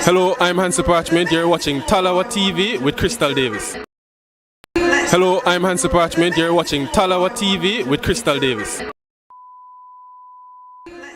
Hello, I'm Hansi Parchment. You're watching Talawa TV with Crystal Davis. Hello, I'm Hansi Parchment. You're watching Talawa TV with Crystal Davis.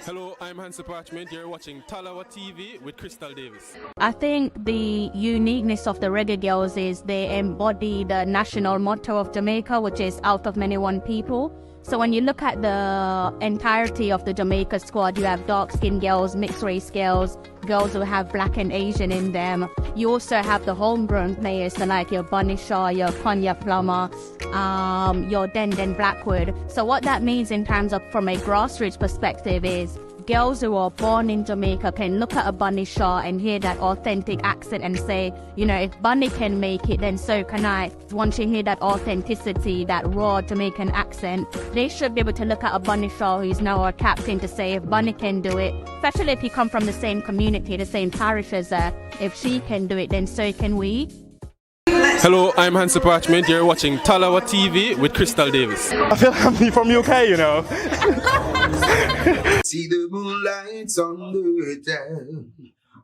Hello, I'm Hansi Parchment. You're watching Talawa TV with Crystal Davis. I think the uniqueness of the Reggae Girlz is they embody the national motto of Jamaica, which is out of many one people. So when you look at the entirety of the Jamaica squad, you have dark-skinned girls, mixed-race girls, girls who have black and Asian in them. You also have the homegrown players, so like your Bunny Shaw, your Konya Plummer, your Denden Blackwood. So what that means in terms of from a grassroots perspective is girls who are born in Jamaica can look at a Bunny Shaw and hear that authentic accent and say, you know, if Bunny can make it, then so can I. Once you hear that authenticity, that raw Jamaican accent, they should be able to look at a Bunny Shaw who's now our captain to say, if Bunny can do it, especially if you come from the same community, the same parish as her, if she can do it, then so can we. Hello, I'm Hansi Parchment. You're watching Talawa TV with Crystal Davis. I feel like I'm from UK, you know. See the moonlights on the town.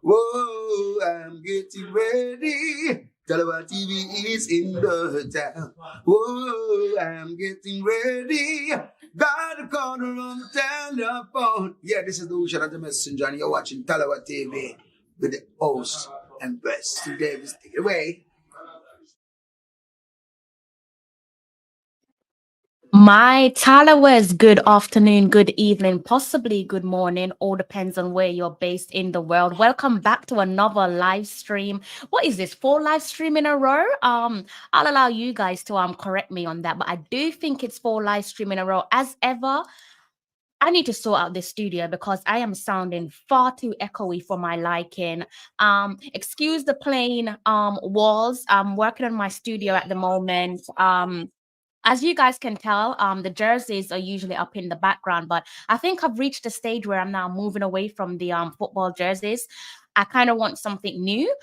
Whoa, I'm getting ready. Talawa TV is in the town. Whoa, I'm getting ready. Got a corner on the telephone. Yeah, this is the Ocean of the Messenger, and you're watching Talawa TV with the host and best Davis. Take it away. My Talawers, good afternoon, good evening, possibly good morning. All depends on where you're based in the world. Welcome back to another live stream. What is this? 4 live stream in a row? I'll allow you guys to correct me on that, but I do think it's 4 live stream in a row. As ever, I need to sort out this studio because I am sounding far too echoey for my liking. Excuse the plain walls. I'm working on my studio at the moment. As you guys can tell, the jerseys are usually up in the background, but I think I've reached a stage where I'm now moving away from the football jerseys. I kind of want something new.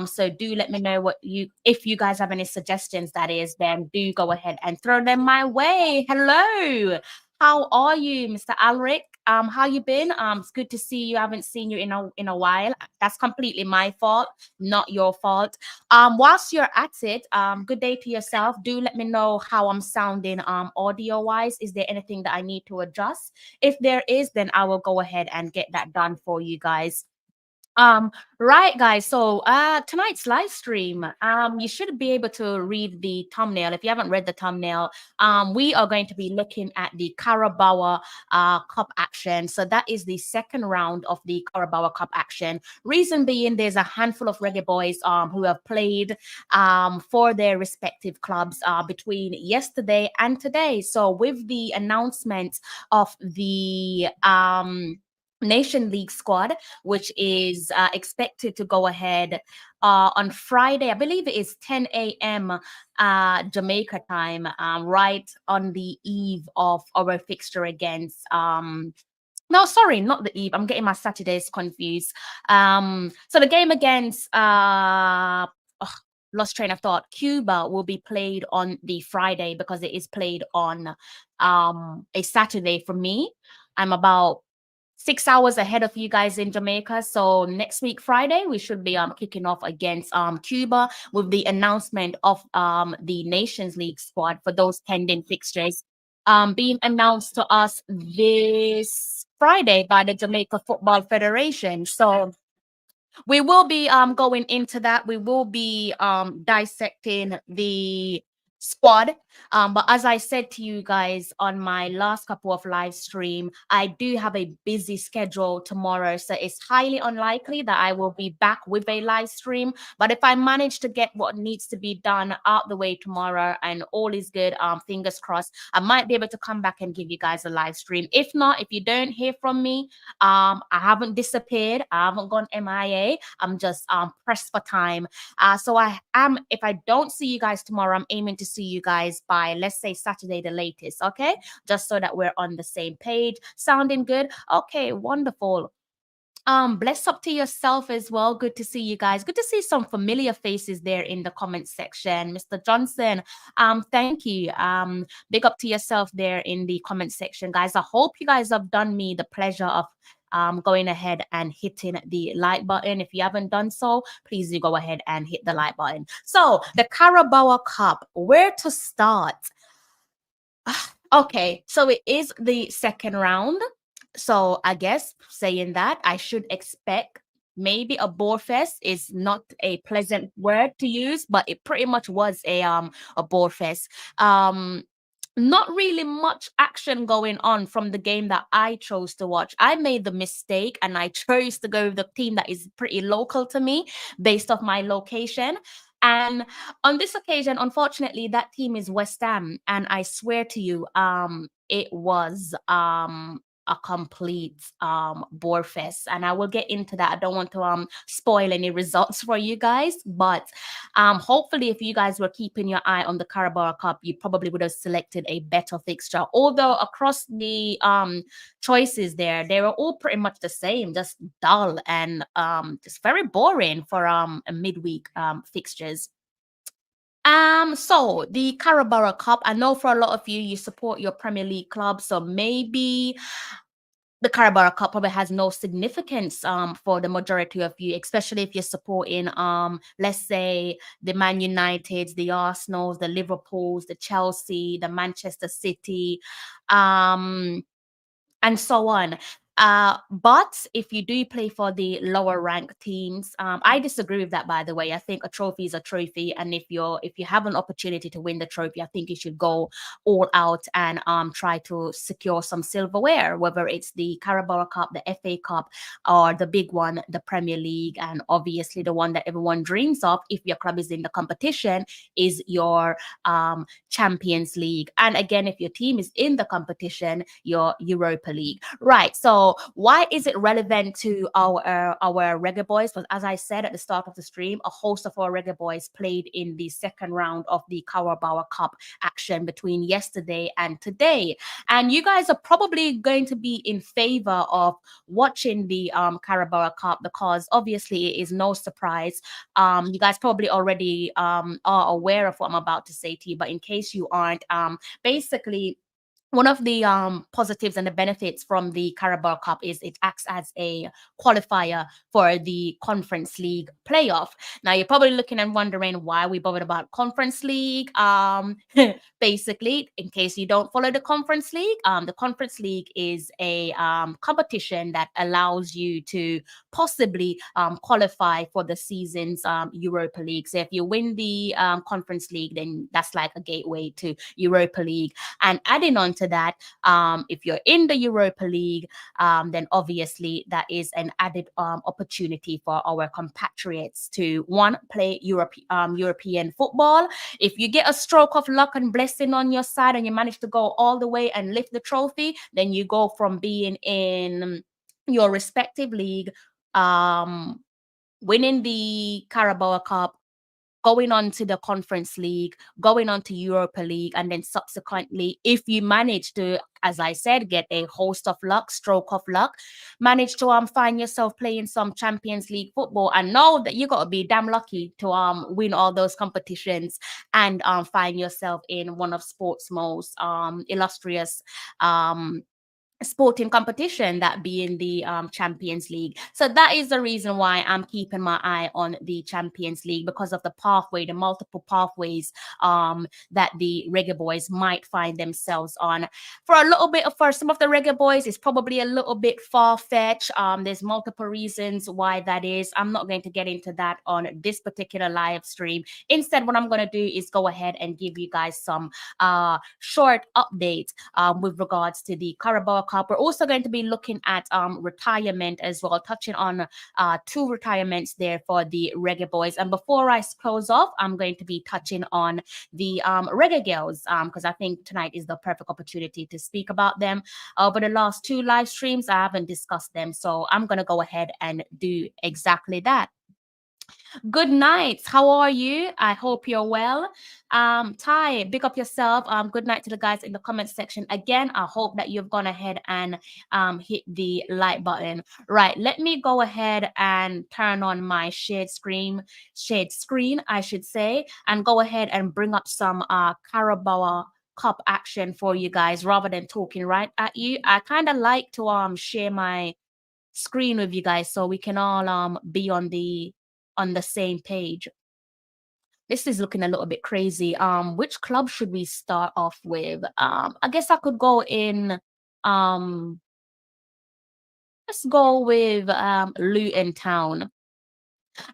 So do let me know if you guys have any suggestions, that is, then do go ahead and throw them my way. Hello. How are you, Mr. Alric? How you been? It's good to see you. I haven't seen you in a while. That's completely my fault, not your fault. Whilst you're at it, good day to yourself. Do let me know how I'm sounding audio wise. Is there anything that I need to adjust? If there is, then I will go ahead and get that done for you guys. Right, guys, so tonight's live stream, you should be able to read the thumbnail. If you haven't read the thumbnail, we are going to be looking at the Carabao Cup action. So that is the second round of the Carabao Cup action. Reason being, there's a handful of Reggae Boys who have played for their respective clubs between yesterday and today. So with the announcement of the Nation League squad, which is expected to go ahead on Friday. I believe it is 10 a.m. Jamaica time, right on the eve of our fixture against no, sorry, not the eve. I'm getting my Saturdays confused. So the game against lost train of thought. Cuba will be played on the Friday because it is played on a Saturday for me. I'm about 6 hours ahead of you guys in Jamaica. So next week, Friday, we should be kicking off against Cuba with the announcement of the Nations League squad for those pending fixtures being announced to us this Friday by the Jamaica Football Federation. So we will be going into that. We will be dissecting the squad. But as I said to you guys on my last couple of live stream, I do have a busy schedule tomorrow. So it's highly unlikely that I will be back with a live stream. But if I manage to get what needs to be done out the way tomorrow and all is good, fingers crossed, I might be able to come back and give you guys a live stream. If not, if you don't hear from me, I haven't disappeared. I haven't gone MIA. I'm just pressed for time. So if I don't see you guys tomorrow, I'm aiming to see you guys by, let's say, Saturday the latest, okay? Just so that we're on the same page. Sounding good? Okay, wonderful. Bless up to yourself as well. Good to see you guys. Good to see some familiar faces there in the comment section. Mr. Johnson, thank you. Big up to yourself there in the comment section, guys. I hope you guys have done me the pleasure of going ahead and hitting the like button. If you haven't done so, please do go ahead and hit the like button. So the Carabao Cup, where to start? Okay, so it is the second round. So I guess saying that, I should expect maybe a bore fest is not a pleasant word to use, but it pretty much was a bore fest. Not really much action going on from the game that I chose to watch. I made the mistake and I chose to go with the team that is pretty local to me based off my location. And on this occasion, unfortunately, that team is West Ham. And I swear to you, it was a complete bore fest. And I will get into that. I don't want to spoil any results for you guys, but hopefully if you guys were keeping your eye on the Carabao Cup, you probably would have selected a better fixture. Although across the choices there, they were all pretty much the same, just dull and just very boring for a midweek fixtures. So the Carabao Cup, I know for a lot of you, you support your Premier League club, so maybe the Carabao Cup probably has no significance for the majority of you, especially if you're supporting let's say the Man Uniteds, the Arsenals, the Liverpools, the Chelsea, the Manchester City, and so on. But if you do play for the lower ranked teams, I disagree with that, by the way. I think a trophy is a trophy, and if you have an opportunity to win the trophy, I think you should go all out and try to secure some silverware, whether it's the Carabao Cup, the FA Cup, or the big one, the Premier League, and obviously the one that everyone dreams of if your club is in the competition is your Champions League. And again, if your team is in the competition, your Europa League. Right. So why is it relevant to our Reggae Boyz? Because as I said at the start of the stream, a host of our Reggae Boyz played in the second round of the Carabao Cup action between yesterday and today. And you guys are probably going to be in favor of watching the Carabao Cup because obviously it is no surprise. You guys probably already are aware of what I'm about to say to you, but in case you aren't, basically one of the positives and the benefits from the Carabao Cup is it acts as a qualifier for the Conference League playoff. Now, you're probably looking and wondering why we bothered about Conference League. Basically, in case you don't follow the Conference League is a competition that allows you to possibly qualify for the season's Europa League. So if you win the Conference League, then that's like a gateway to Europa League. And adding on to that, if you're in the Europa League, then obviously that is an added opportunity for our compatriots to play European football. If you get a stroke of luck and blessing on your side and you manage to go all the way and lift the trophy, then you go from being in your respective league, winning the Carabao Cup, going on to the Conference League, going on to Europa League, and then subsequently, if you manage to, as I said, get a host of luck, stroke of luck, manage to find yourself playing some Champions League football, and know that you got to be damn lucky to win all those competitions and find yourself in one of sports' most illustrious sporting competition, that being the Champions League. So that is the reason why I'm keeping my eye on the Champions League, because of the multiple pathways that the Reggae Boyz might find themselves on. For some of the Reggae Boyz, it's probably a little bit far-fetched. There's multiple reasons why that is. I'm not going to get into that on this particular live stream. Instead, what I'm going to do is go ahead and give you guys some short updates with regards to the Carabao Cup. We're also going to be looking at retirement as well, touching on 2 retirements there for the Reggae Boyz. And before I close off, I'm going to be touching on the Reggae Girlz, because I think tonight is the perfect opportunity to speak about them. Over the last 2 live streams, I haven't discussed them, so I'm going to go ahead and do exactly that. Good night. How are you? I hope you're well. Ty, big up yourself. Good night to the guys in the comment section. Again, I hope that you've gone ahead and hit the like button. Right, let me go ahead and turn on my shared screen, I should say, and go ahead and bring up some Carabao Cup action for you guys rather than talking right at you. I kind of like to share my screen with you guys so we can all be on the same page. This is looking a little bit crazy. Which club should we start off with? I guess I could go in let's go with Luton Town.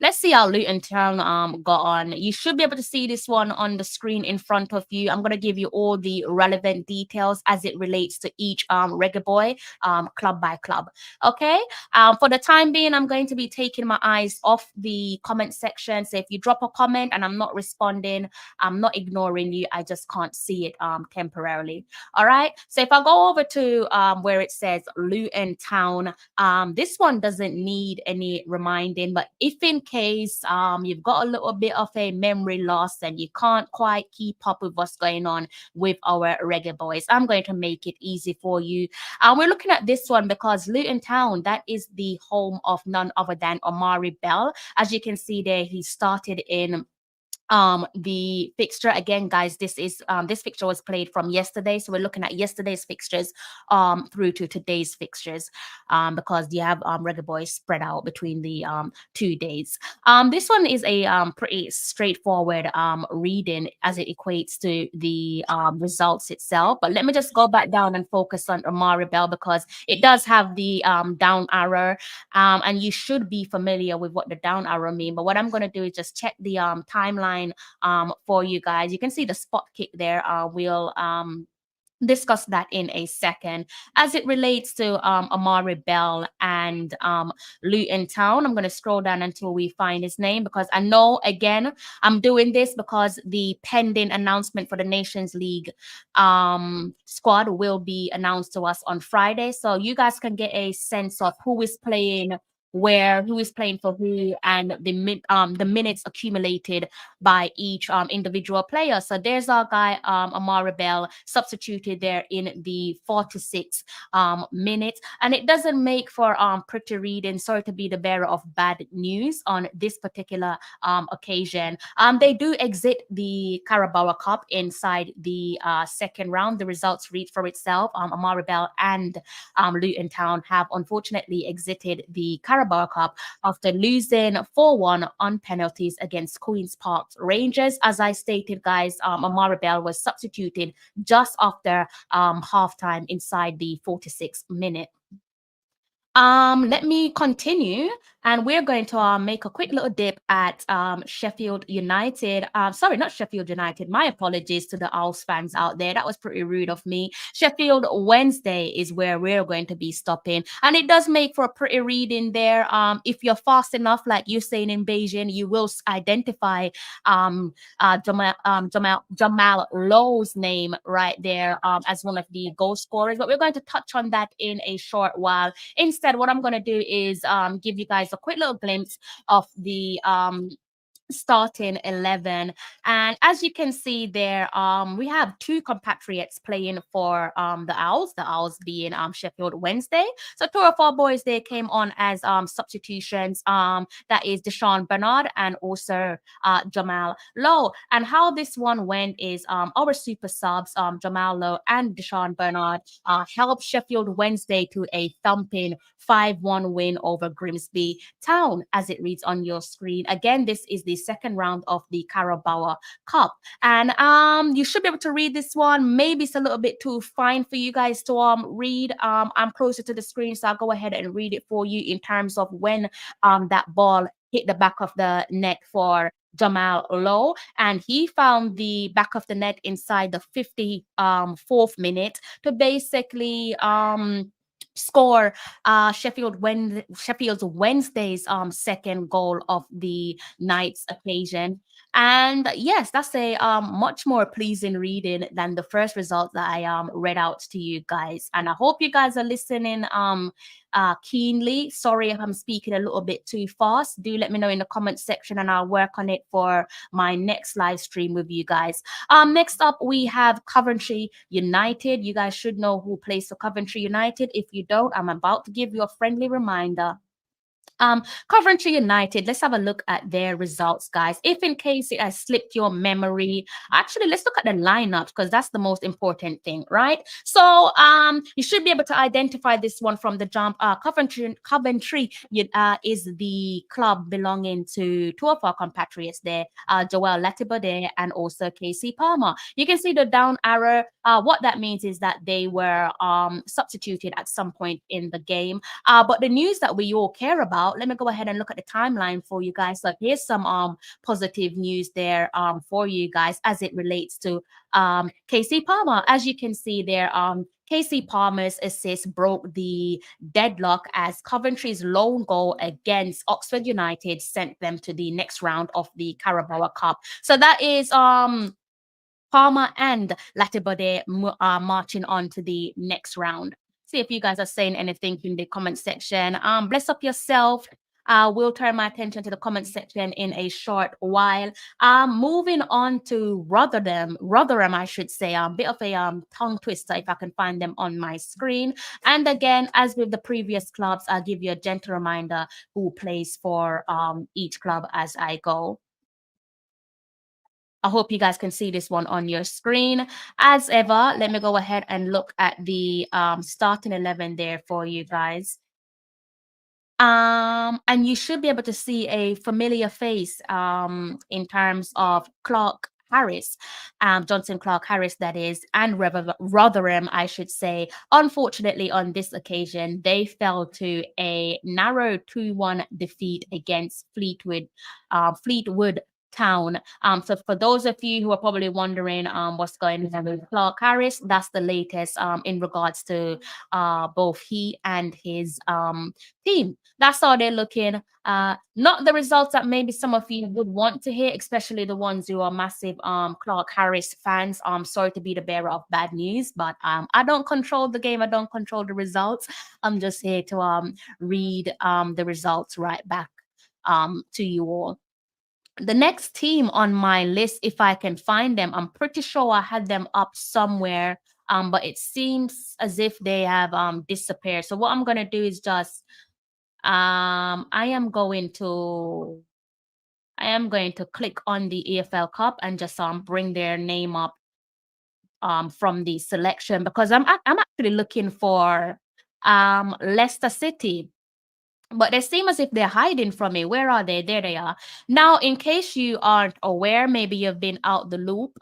Let's see how Luton Town got on. You should be able to see this one on the screen in front of you. I'm gonna give you all the relevant details as it relates to each Reggae Boy club by club. Okay. For the time being, I'm going to be taking my eyes off the comment section. So if you drop a comment and I'm not responding, I'm not ignoring you. I just can't see it temporarily. All right. So if I go over to where it says Luton Town, this one doesn't need any reminding, but if in case you've got a little bit of a memory loss and you can't quite keep up with what's going on with our Reggae Boys, I'm going to make it easy for you. We're looking at this one because Luton Town, that is the home of none other than Omari Bell. As you can see there, he started in the fixture again, guys. This is this fixture was played from yesterday, so we're looking at yesterday's fixtures through to today's fixtures because you have Reggae Boys spread out between the 2 days. This one is a pretty straightforward reading as it equates to the results itself, but let me just go back down and focus on Omari Bell because it does have the down arrow, and you should be familiar with what the down arrow mean. But what I'm going to do is just check the timeline for you guys. You can see the spot kick there. We'll discuss that in a second. As it relates to Omari Bell and Luton Town, I'm going to scroll down until we find his name because I know, again, I'm doing this because the pending announcement for the Nations League squad will be announced to us on Friday, so you guys can get a sense of who is playing where, who is playing for who, and the minutes accumulated by each individual player. So there's our guy Omari Bell substituted there in the 46 minutes, and it doesn't make for pretty reading. Sorry to be the bearer of bad news on this particular occasion. They do exit the Carabao Cup inside the second round. The results read for itself. Omari Bell and Luton Town have unfortunately exited the Carabao Cup after losing 4-1 on penalties against Queen's Park Rangers. As I stated, guys, Omari Bell was substituted just after halftime inside the 46th minute. Let me continue, and we're going to make a quick little dip at Sheffield United. Sorry, not Sheffield United. My apologies to the Owls fans out there. That was pretty rude of me. Sheffield Wednesday is where we're going to be stopping, and it does make for a pretty reading there. If you're fast enough, like you're saying in Beijing, you will identify Jamal Lowe's name right there as one of the goal scorers. But we're going to touch on that in a short while. Instead, what I'm going to do is give you guys a quick little glimpse of the starting 11, and as you can see there, we have two compatriots playing for the Owls being Sheffield Wednesday. So two of our boys, they came on as substitutions, that is Deshaun Bernard and also Jamal Lowe. And how this one went is our super subs, Jamal Lowe and Deshaun Bernard, helped Sheffield Wednesday to a thumping 5-1 win over Grimsby Town, as it reads on your screen. Again, this is the second round of the Carabao Cup, and you should be able to read this one. Maybe it's a little bit too fine for you guys to read. I'm closer to the screen, so I'll go ahead and read it for you in terms of when that ball hit the back of the net for Jamal Lowe, and he found the back of the net inside the 54th minute to basically score Sheffield Wednesday's second goal of the night's occasion. And yes, that's a much more pleasing reading than the first result that I read out to you guys. And I hope you guys are listening keenly. Sorry if I'm speaking a little bit too fast. Do let me know in the comment section, and I'll work on it for my next live stream with you guys. Next up, we have Coventry United. You guys should know who plays for Coventry United. If you don't, I'm about to give you a friendly reminder. Coventry United, let's have a look at their results, guys. If in case it has slipped your memory, actually, let's look at the lineups because that's the most important thing, right? So you should be able to identify this one from the jump. Coventry is the club belonging to two of our compatriots there, Joel Latibode and also Casey Palmer. You can see the down arrow. What that means is that they were substituted at some point in the game. But the news that we all care about, let me go ahead and look at the timeline for you guys. So here's some positive news there for you guys as it relates to Casey Palmer. As you can see there, Casey Palmer's assist broke the deadlock as Coventry's lone goal against Oxford United sent them to the next round of the Carabao Cup. So that is Palmer and Latibode marching on to the next round. See if you guys are saying anything in the comment section. Bless up yourself. We'll turn my attention to the comment section in a short while. Moving on to Rotherham, I should say. A bit of a tongue twister if I can find them on my screen. And again, as with the previous clubs, I'll give you a gentle reminder who plays for each club as I go. I hope you guys can see this one on your screen. As ever, let me go ahead and look at the starting 11 there for you guys. And you should be able to see a familiar face in terms of Clark Harris, Johnson Clark Harris, that is, and Rotherham, I should say. Unfortunately, on this occasion, they fell to a narrow 2-1 defeat against Fleetwood Town. So for those of you who are probably wondering what's going on with Clark Harris, that's the latest in regards to both he and his team. That's how they're looking. Not the results that maybe some of you would want to hear, especially the ones who are massive Clark Harris fans. Sorry to be the bearer of bad news, but I don't control the game. I don't control the results. I'm just here to read the results right back to you all. The next team on my list, if I can find them, I'm pretty sure I had them up somewhere, but it seems as if they have disappeared. So what I'm going to do is just I am going to click on the EFL Cup and just bring their name up from the selection, because I'm actually looking for Leicester City. But they seem as if they're hiding from me. Where are they? There they are. Now, in case you aren't aware, maybe you've been out the loop.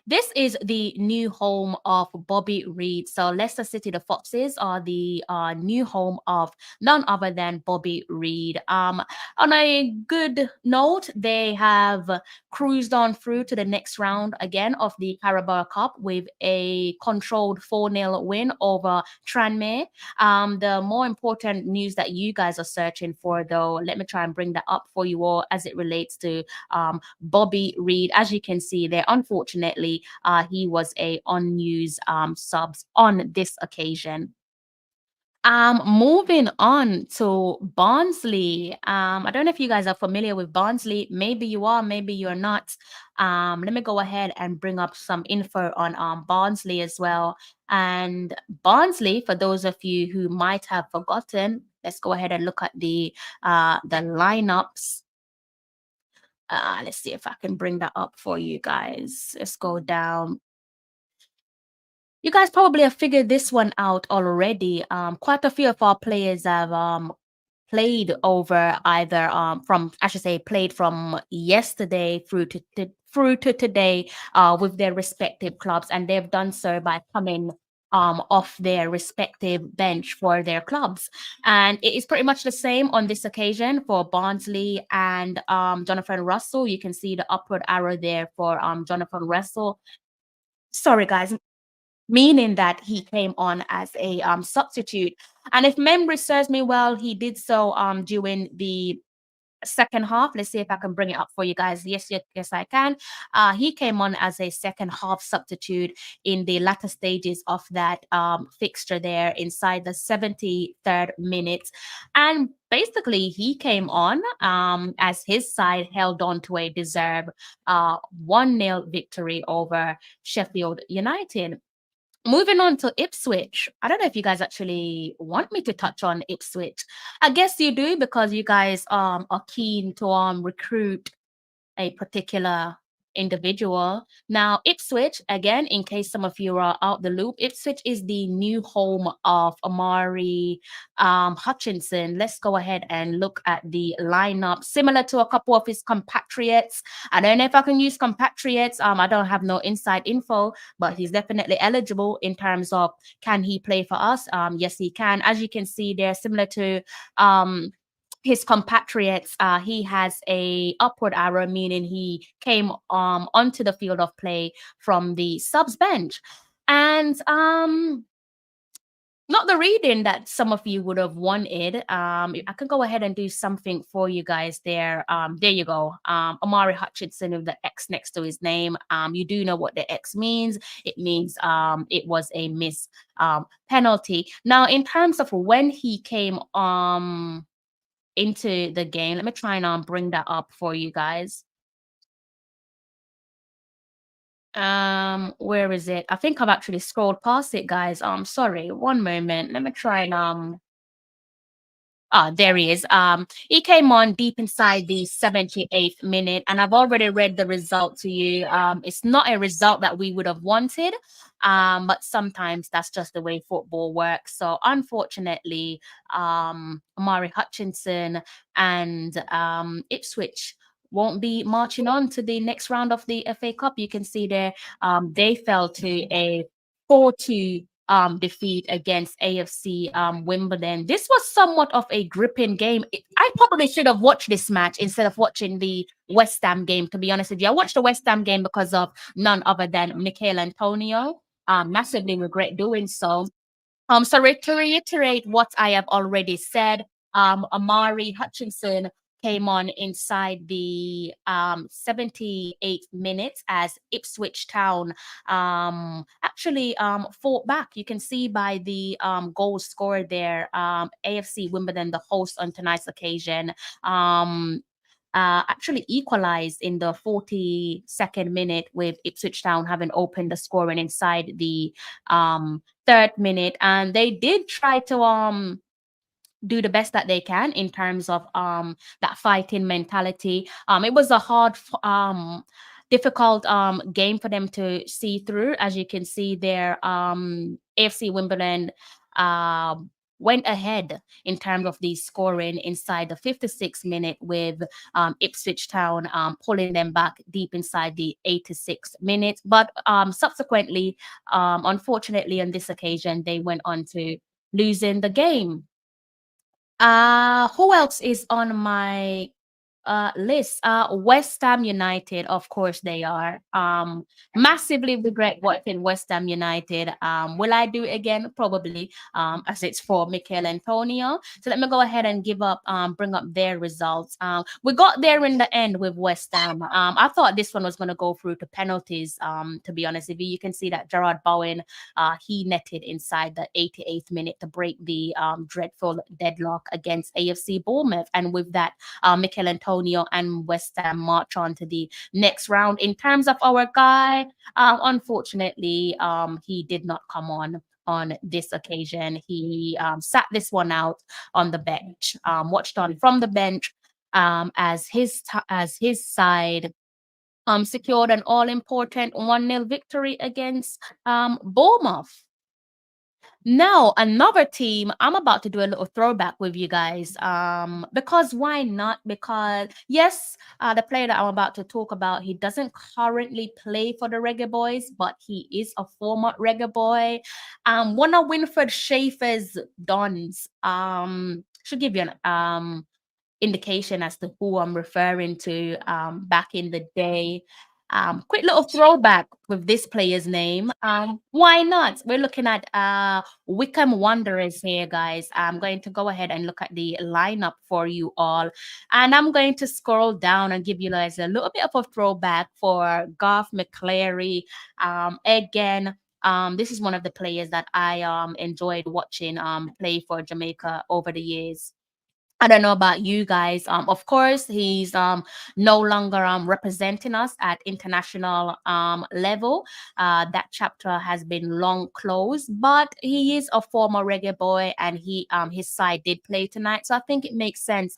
This is the new home of Bobby Reid. So Leicester City, the Foxes, are the new home of none other than Bobby Reid. On a good note, they have cruised on through to the next round again of the Carabao Cup with a controlled 4-0 win over Tranmere. The more important news that you guys are searching for, though, let me try and bring that up for you all as it relates to Bobby Reid. As you can see there, unfortunately, he was a unused subs on this occasion. Moving on to Barnsley. I don't know if you guys are familiar with Barnsley. Maybe you are, maybe you're not. Let me go ahead and bring up some info on Barnsley as well. And Barnsley, for those of you who might have forgotten, let's go ahead and look at the lineups. Let's see if I can bring that up for you guys. Let's go down. You guys probably have figured this one out already. Quite a few of our players have played over either played from yesterday through to today with their respective clubs, and they've done so by coming off their respective bench for their clubs. And it is pretty much the same on this occasion for Barnsley and Jonathan Russell. You can see the upward arrow there for Jonathan Russell. Sorry, guys. Meaning that he came on as a substitute. And if memory serves me well, he did so during the second half. Let's see if I can bring it up for you guys. Yes, I can. He came on as a second half substitute in the latter stages of that fixture there inside the 73rd minute. And basically, he came on as his side held on to a deserved 1-0 victory over Sheffield United. Moving on to Ipswich. I don't know if you guys actually want me to touch on Ipswich. I guess you do because you guys are keen to recruit a particular individual. Now, Ipswich, again, in case some of you are out the loop, Ipswich is the new home of Amari Hutchinson. Let's go ahead and look at the lineup, similar to a couple of his compatriots. I don't know if I can use compatriots. I don't have no inside info, but he's definitely eligible in terms of can he play for us? Yes, he can. As you can see, they're similar to his compatriots. He has a upward arrow, meaning he came onto the field of play from the subs bench. And not the reading that some of you would have wanted. I can go ahead and do something for you guys there. There you go. Amari Hutchinson with the X next to his name. You do know what the X means. It means it was a miss penalty. Now, in terms of when he came into the game, let me try and bring that up for you guys. Where is it? I think I've actually scrolled past it, guys. Sorry, one moment. Let me try and there he is. He came on deep inside the 78th minute, and I've already read the result to you. It's not a result that we would have wanted, but sometimes that's just the way football works. So unfortunately, Amari Hutchinson and Ipswich won't be marching on to the next round of the FA Cup. You can see there, they fell to a 4-2 defeat against AFC Wimbledon. This was somewhat of a gripping game. I probably should have watched this match instead of watching the West Ham game, to be honest with you. I watched the West Ham game because of none other than Michael Antonio. Massively regret doing so. So to reiterate what I have already said, Amari Hutchinson came on inside the 78th minutes as Ipswich Town actually fought back. You can see by the goals scored there, AFC Wimbledon, the host on tonight's occasion, actually equalized in the 42nd minute, with Ipswich Town having opened the scoring inside the 3rd minute. And they did try to do the best that they can in terms of that fighting mentality. It was a hard difficult game for them to see through. As you can see there, AFC Wimbledon went ahead in terms of the scoring inside the 56th minute, with Ipswich Town pulling them back deep inside the 86th minute. But subsequently, unfortunately, on this occasion, they went on to losing the game. Who else is on my list? West Ham United, of course they are. Massively regret watching West Ham United. Will I do it again? Probably. As it's for Michael Antonio. So let me go ahead and bring up their results. We got there in the end with West Ham. I thought this one was gonna go through to penalties. To be honest with you, you can see that Gerard Bowen, he netted inside the 88th minute to break the dreadful deadlock against AFC Bournemouth, and with that, Michael Antonio and West Ham march on to the next round. In terms of our guy, unfortunately, he did not come on this occasion. He sat this one out on the bench, watched on from the bench as his side secured an all-important 1-0 victory against Bournemouth. Now, another team, I'm about to do a little throwback with you guys. Because why not? Because yes, the player that I'm about to talk about, he doesn't currently play for the Reggae Boyz, but he is a former Reggae Boy. One of Winfred Schaefer's dons. Should give you an indication as to who I'm referring to back in the day. Quick little throwback with this player's name. Why not? We're looking at Wickham Wanderers here, guys. I'm going to go ahead and look at the lineup for you all. And I'm going to scroll down and give you guys a little bit of a throwback for Garth McCleary. Again, this is one of the players that I enjoyed watching play for Jamaica over the years. I don't know about you guys. Of course, he's no longer representing us at international level. That chapter has been long closed, but he is a former reggae boy, and he his side did play tonight, so I think it makes sense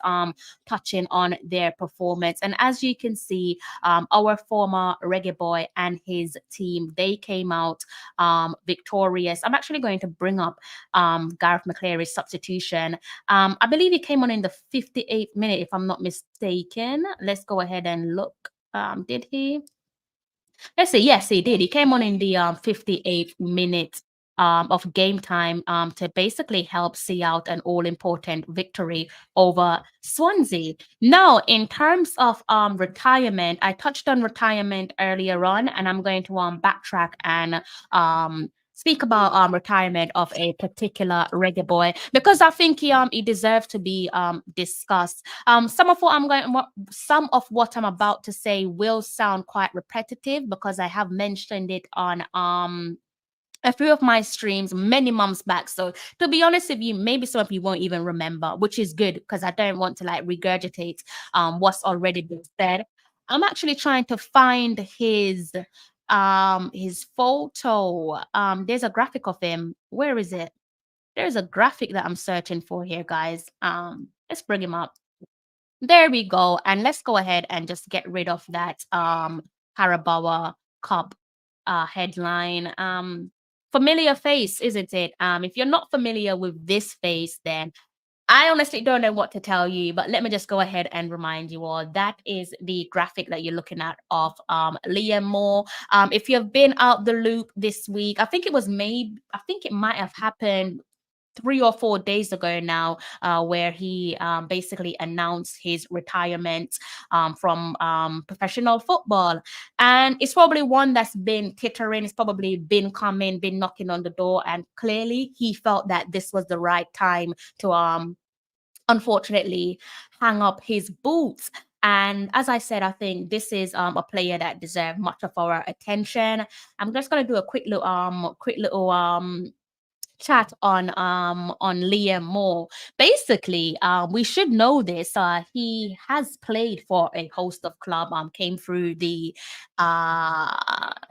touching on their performance. And as you can see, our former reggae boy and his team, they came out victorious. I'm actually going to bring up Gareth McCleary's substitution. I believe he came on in the 58th minute, if I'm not mistaken. Let's go ahead and look. Did he? Let's see. Yes, he did. He came on in the 58th minute of game time to basically help see out an all-important victory over Swansea. Now, in terms of retirement, I touched on retirement earlier on, and I'm going to backtrack and speak about retirement of a particular reggae boy, because I think he deserves to be discussed. Some of what I'm about to say will sound quite repetitive, because I have mentioned it on a few of my streams many months back. So to be honest with you, maybe some of you won't even remember, which is good, because I don't want to like regurgitate what's already been said. I'm actually trying to find his photo. There's a graphic of him. Where is it? There's a graphic that I'm searching for here, guys. Let's bring him up. There we go. And let's go ahead and just get rid of that Carabao Cup headline. Familiar face, isn't it? If you're not familiar with this face, then I honestly don't know what to tell you, but let me just go ahead and remind you all, that is the graphic that you're looking at of Liam Moore. If you've been out the loop this week, I think it might have happened 3 or 4 days ago now, where he basically announced his retirement from professional football. And it's probably one that's been tittering, it's probably been coming, been knocking on the door. And clearly he felt that this was the right time to unfortunately hang up his boots. And as I said, I think this is a player that deserves much of our attention. I'm just gonna do a quick little chat on Liam Moore. Basically, we should know this. He has played for a host of club. Came through the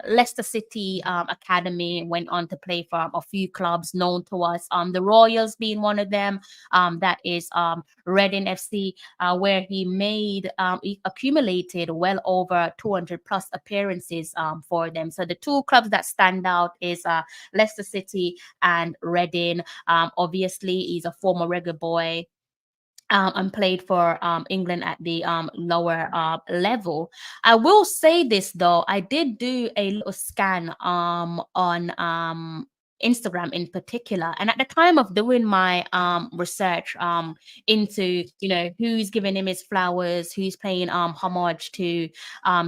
Leicester City academy, went on to play for a few clubs known to us. The Royals being one of them. That is Reading FC, where he accumulated well over 200 plus appearances for them. So the two clubs that stand out is Leicester City and Reading. Obviously, he's a former reggae boy. And played for England at the lower level. I will say this though, I did do a little scan on Instagram in particular, and at the time of doing my research into who's giving him his flowers, who's paying homage to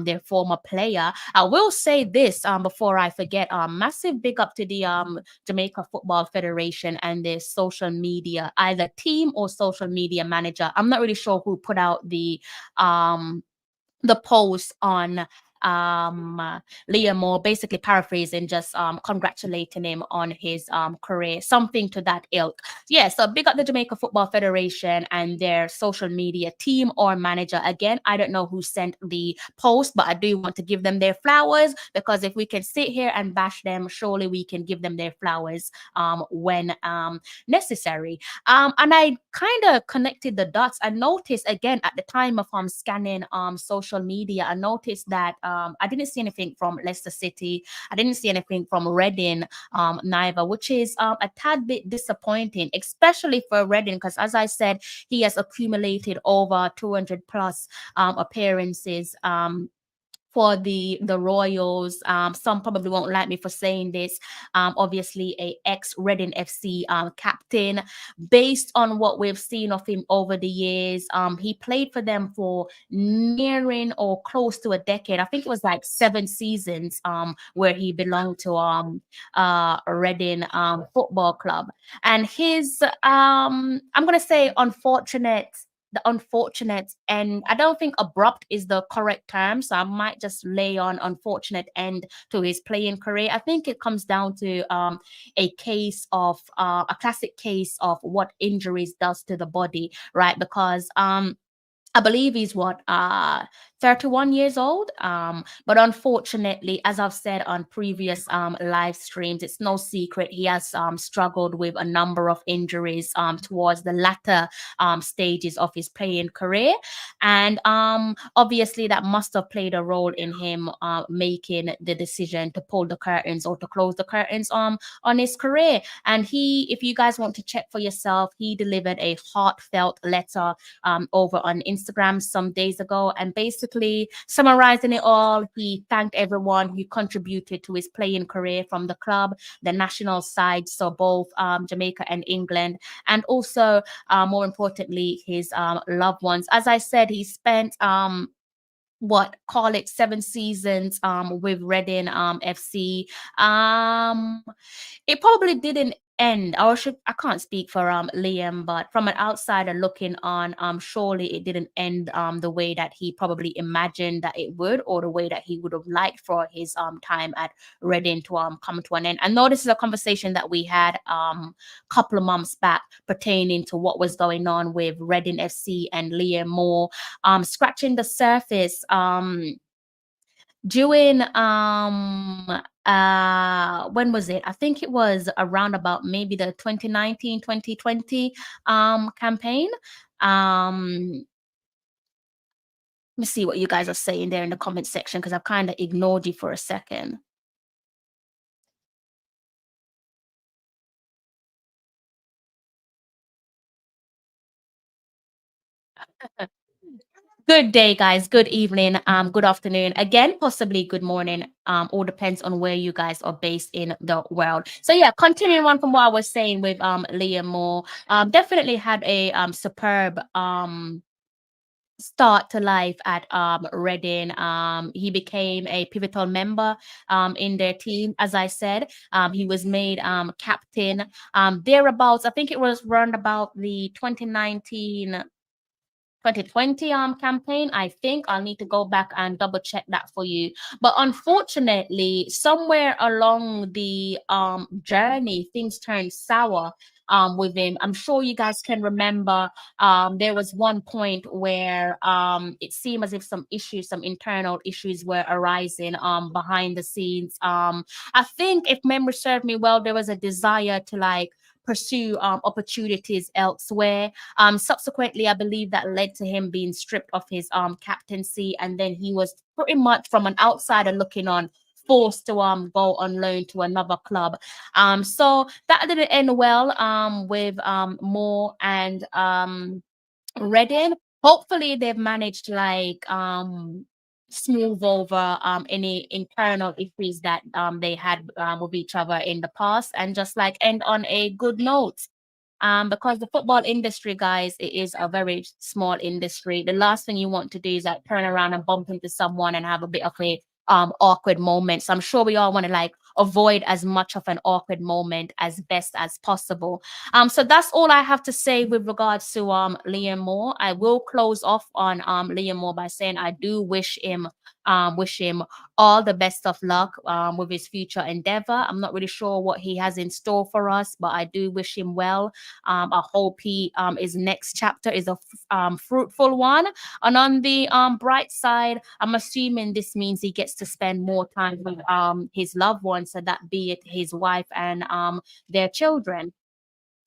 their former player, I will say this before I forget, massive big up to the Jamaica Football Federation and their social media, either team or social media manager. I'm not really sure who put out the post on Liam Moore, basically paraphrasing, just congratulating him on his career, something to that ilk. Yeah, so big up the Jamaica Football Federation and their social media team or manager. Again, I don't know who sent the post, but I do want to give them their flowers, because if we can sit here and bash them, surely we can give them their flowers when necessary. And I kind of connected the dots. I noticed again at the time of scanning social media, I noticed that I didn't see anything from Leicester City. I didn't see anything from Reading neither, which is a tad bit disappointing, especially for Reading, because as I said, he has accumulated over 200 plus appearances for the Royals. Some probably won't like me for saying this. Obviously, a ex-Reading FC captain. Based on what we've seen of him over the years, he played for them for nearing or close to a decade. I think it was like 7 seasons where he belonged to Reading Football Club. And his, I'm going to say, unfortunate the unfortunate, and I don't think abrupt is the correct term, so I might just lay on unfortunate end to his playing career. I think it comes down to a case of a classic case of what injuries does to the body, right? Because I believe he's what 31 years old. But unfortunately, as I've said on previous live streams, it's no secret he has struggled with a number of injuries towards the latter stages of his playing career, and obviously that must have played a role in him making the decision to pull the curtains or to close the curtains on his career. And he, if you guys want to check for yourself, he delivered a heartfelt letter over on Instagram some days ago. And basically, summarizing it all, he thanked everyone who contributed to his playing career from the club, the national side, so both Jamaica and England, and also, more importantly, his loved ones. As I said, he spent what, call it 7 seasons with Reading FC. It probably didn't end, or should, I can't speak for Liam, but from an outsider looking on, surely it didn't end the way that he probably imagined that it would, or the way that he would have liked for his time at Reading to come to an end. I know this is a conversation that we had couple of months back pertaining to what was going on with Reading FC and Liam Moore, scratching the surface during when was it? I think it was around about maybe the 2019-2020 campaign. Let me see what you guys are saying there in the comment section, because I've kind of ignored you for a second. Good day, guys. Good evening. Good afternoon. Again, possibly good morning. All depends on where you guys are based in the world. So yeah, continuing on from what I was saying with Liam Moore, definitely had a superb start to life at Reading. He became a pivotal member in their team. As I said, he was made captain thereabouts. I think it was around about the 2020 campaign. I think I'll need to go back and double check that for you. But unfortunately, somewhere along the journey, things turned sour with him. I'm sure you guys can remember there was one point where it seemed as if some internal issues were arising behind the scenes. I think, if memory served me well, there was a desire to like pursue opportunities elsewhere. Subsequently, I believe that led to him being stripped of his captaincy, and then he was pretty much, from an outsider looking on, forced to go on loan to another club. So that didn't end well with Moore and Reading. Hopefully they've managed to like smooth over any internal issues that they had with each other in the past, and just like end on a good note. Because the football industry, guys, it is a very small industry. The last thing you want to do is like turn around and bump into someone and have a bit of a awkward moment. So I'm sure we all want to like avoid as much of an awkward moment as best as possible. So that's all I have to say with regards to Liam Moore. I will close off on Liam Moore by saying I do wish him all the best of luck with his future endeavor. I'm not really sure what he has in store for us, but I do wish him well. I hope his next chapter is a fruitful one. And on the bright side, I'm assuming this means he gets to spend more time with his loved ones, so that be it his wife and their children.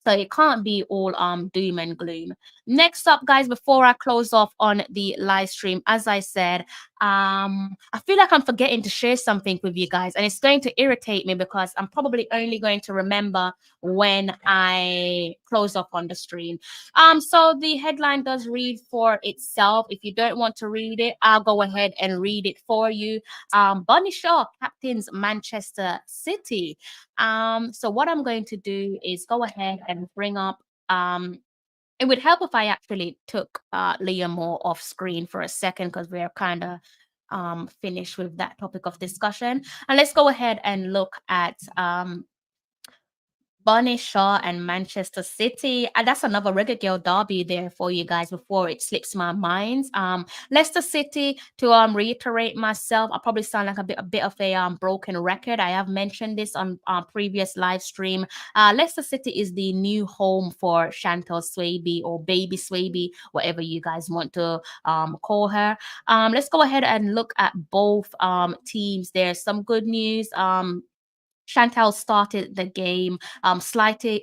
So it can't be all doom and gloom. Next up, guys, before I close off on the live stream, as I said, I feel like I'm forgetting to share something with you guys, and it's going to irritate me because I'm probably only going to remember when I close off on the stream. So the headline does read for itself. If you don't want to read it, I'll go ahead and read it for you. Bunny Shaw captains Manchester City. So what I'm going to do is go ahead and bring up it would help if I actually took Liam Moore off screen for a second, because we're kind of finished with that topic of discussion. And let's go ahead and look at Bunny Shaw and Manchester City. And that's another Reggae Girl derby there for you guys before it slips my mind. Leicester City, to reiterate myself, I probably sound like a bit of a broken record. I have mentioned this on previous live stream. Leicester City is the new home for Chantal Swaby, or Baby Swaby, whatever you guys want to call her. Let's go ahead and look at both teams. There's some good news. Chantal started the game slightly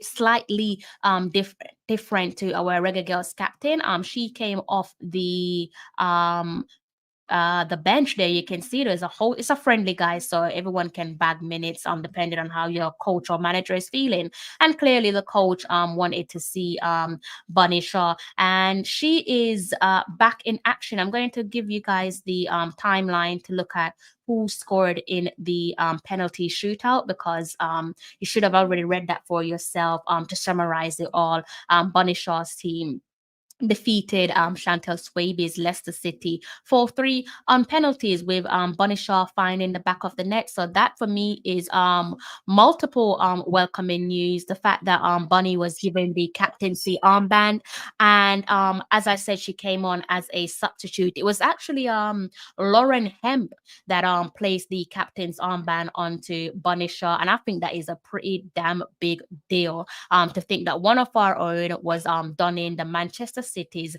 different to our Reggae Girls captain. She came off the bench there. You can see there's it's a friendly guy, so everyone can bag minutes depending on how your coach or manager is feeling. And clearly the coach wanted to see Bunny Shaw, and she is back in action. I'm going to give you guys the timeline to look at who scored in the penalty shootout, because you should have already read that for yourself. To summarize it all, Bunny Shaw's team defeated Chantal Swaby's Leicester City 4-3 on penalties, with Bunny Shaw finding the back of the net. So that for me is multiple welcoming news. The fact that Bunny was given the captaincy armband, and as I said, she came on as a substitute. It was actually Lauren Hemp that placed the captain's armband onto Bunny Shaw, and I think that is a pretty damn big deal. To think that one of our own was donning the Manchester City's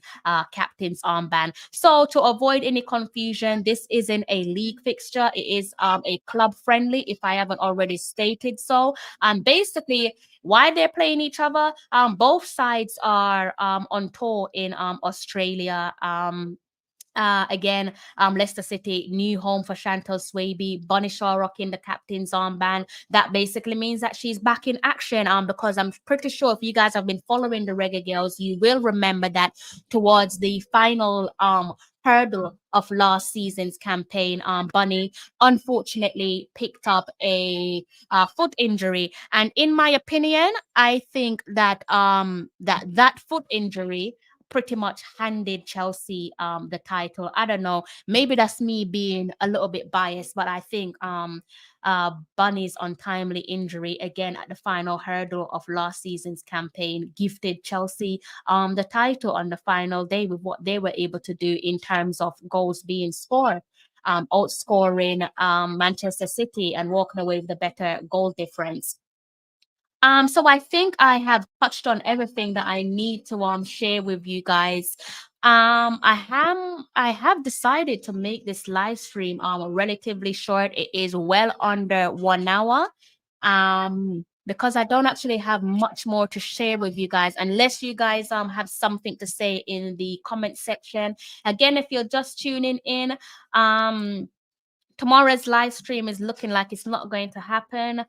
captain's armband. So to avoid any confusion, this isn't a league fixture. It is a club friendly, if I haven't already stated so. Basically, why they're playing each other, both sides are on tour in Australia. Again, Leicester City, new home for Chantal Swaby, Bunny Shaw rocking the captain's armband. That basically means that she's back in action. Because I'm pretty sure if you guys have been following the Reggae Girls, you will remember that towards the final hurdle of last season's campaign, Bunny unfortunately picked up a foot injury, and in my opinion, I think that that foot injury pretty much handed Chelsea the title. I don't know, maybe that's me being a little bit biased, but I think Bunny's untimely injury again at the final hurdle of last season's campaign gifted Chelsea the title on the final day, with what they were able to do in terms of goals being scored, outscoring Manchester City and walking away with a better goal difference. So I think I have touched on everything that I need to share with you guys. I have decided to make this live stream relatively short. It is well under 1 hour. Because I don't actually have much more to share with you guys, unless you guys have something to say in the comment section. Again, if you're just tuning in, tomorrow's live stream is looking like it's not going to happen.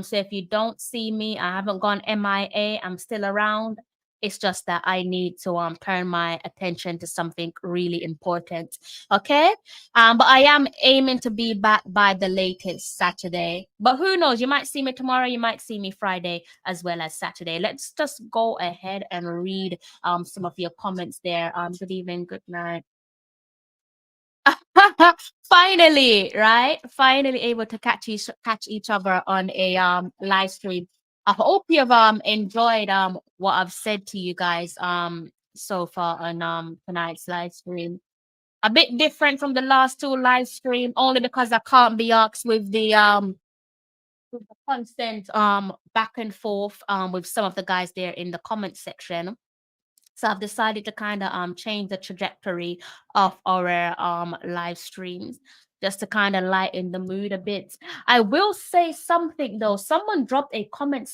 So if you don't see me, I haven't gone MIA, I'm still around. It's just that I need to turn my attention to something really important. Okay. But I am aiming to be back by the latest Saturday. But who knows? You might see me tomorrow, you might see me Friday as well as Saturday. Let's just go ahead and read some of your comments there. Good evening, good night. Finally, right? Finally able to catch each other on a live stream. I hope you've enjoyed what I've said to you guys so far on tonight's live stream. A bit different from the last two live stream, only because I can't be asked with the constant back and forth with some of the guys there in the comment section. So I've decided to kind of change the trajectory of our live streams, just to kind of lighten the mood a bit. I will say something though. Someone dropped a comment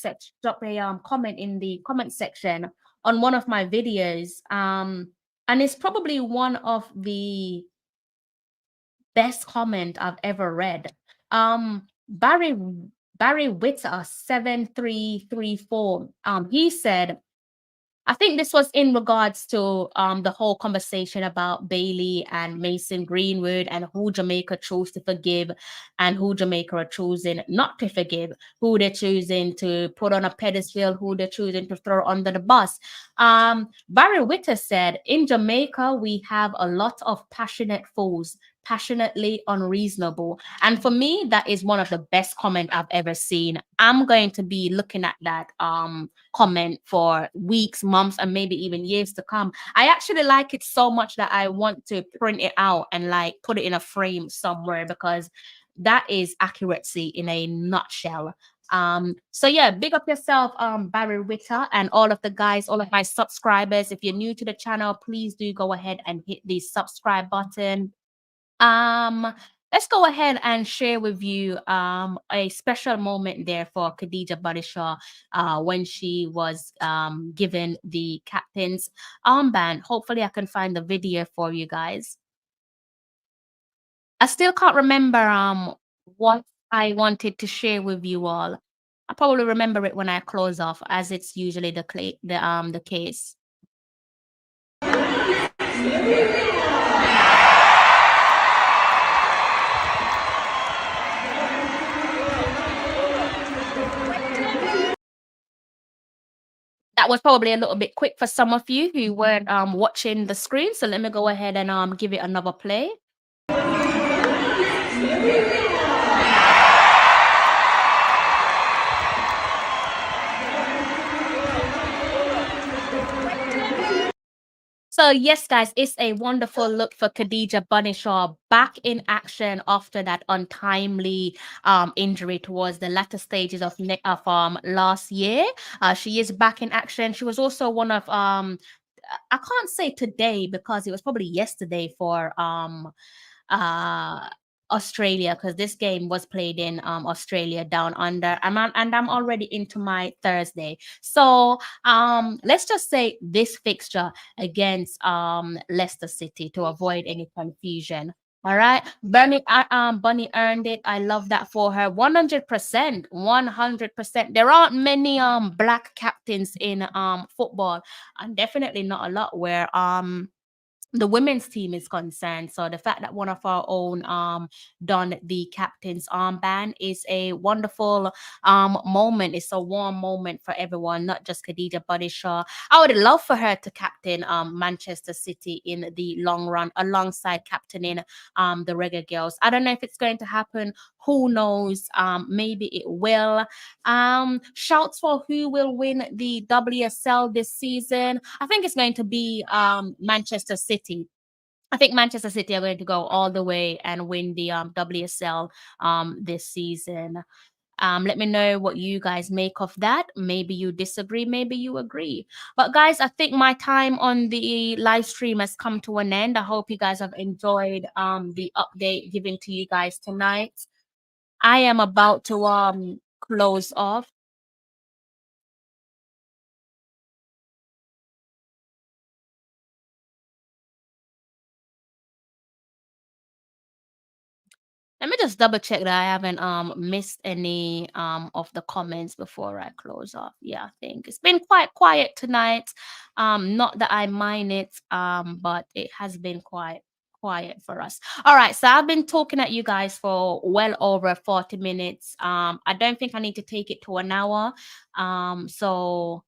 comment in the comment section on one of my videos. And it's probably one of the best comment I've ever read. Barry Witter 7334. He said, I think this was in regards to the whole conversation about Bailey and Mason Greenwood and who Jamaica chose to forgive and who Jamaica are choosing not to forgive, who they're choosing to put on a pedestal, who they're choosing to throw under the bus. Barry Witter said, in Jamaica, we have a lot of passionate fools passionately unreasonable. And for me, that is one of the best comment I've ever seen. I'm going to be looking at that comment for weeks, months, and maybe even years to come. I actually like it so much that I want to print it out and like put it in a frame somewhere, because that is accuracy in a nutshell. So yeah, big up yourself, Barry Witter, and all of the guys, all of my subscribers. If you're new to the channel, please do go ahead and hit the subscribe button. Let's go ahead and share with you a special moment there for Khadija Bunny Shaw when she was given the captain's armband. Hopefully I can find the video for you guys. I still can't remember what I wanted to share with you all. I'll probably remember it when I close off, as it's usually the case. That was probably a little bit quick for some of you who weren't watching the screen. So let me go ahead and give it another play. So yes, guys, it's a wonderful look for Khadija Bunny Shaw back in action after that untimely injury towards the latter stages of last year. She is back in action. She was also one of I can't say today because it was probably yesterday for Australia, because this game was played in Australia down under, and I'm already into my Thursday. So let's just say this fixture against Leicester City, to avoid any confusion. All right, Bunny earned it. I love that for her. 100%, 100%. There aren't many black captains in football, and definitely not a lot where the women's team is concerned. So the fact that one of our own done the captain's armband is a wonderful moment. It's a warm moment for everyone, not just Khadija Bunny Shaw. I would love for her to captain Manchester City in the long run, alongside captaining the Reggae Girlz. I don't know if it's going to happen. Who knows? Maybe it will. Shouts for who will win the WSL this season. I think it's going to be Manchester City. I think Manchester City are going to go all the way and win the WSL this season. Let me know what you guys make of that. Maybe you disagree, maybe you agree. But guys, I think my time on the live stream has come to an end. I hope you guys have enjoyed the update given to you guys tonight. I am about to close off. Let me just double check that I haven't missed any of the comments before I close off. Yeah, I think it's been quite quiet tonight. Not that I mind it, but it has been quite quiet for us. All right, so I've been talking at you guys for well over 40 minutes. I don't think I need to take it to an hour. So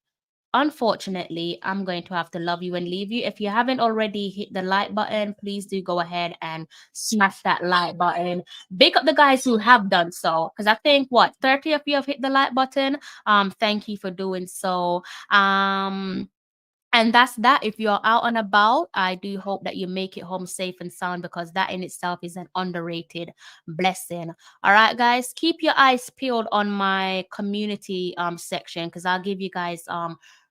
unfortunately, I'm going to have to love you and leave you. If you haven't already hit the like button, please do go ahead and smash that like button. Big up the guys who have done so, because I think 30 of you have hit the like button. Thank you for doing so. And that's that. If you're out and about, I do hope that you make it home safe and sound, because that in itself is an underrated blessing. All right, guys, keep your eyes peeled on my community section, because I'll give you guys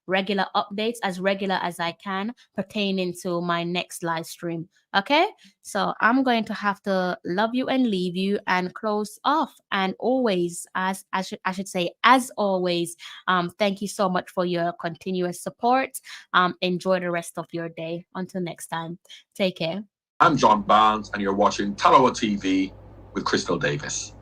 regular updates, as regular as I can, pertaining to my next live stream. Okay, so I'm going to have to love you and leave you and close off. And always, as I should say, as always, thank you so much for your continuous support. Enjoy the rest of your day. Until next time, take care. I'm John Barnes, and you're watching Talawa TV with Crystal Davis.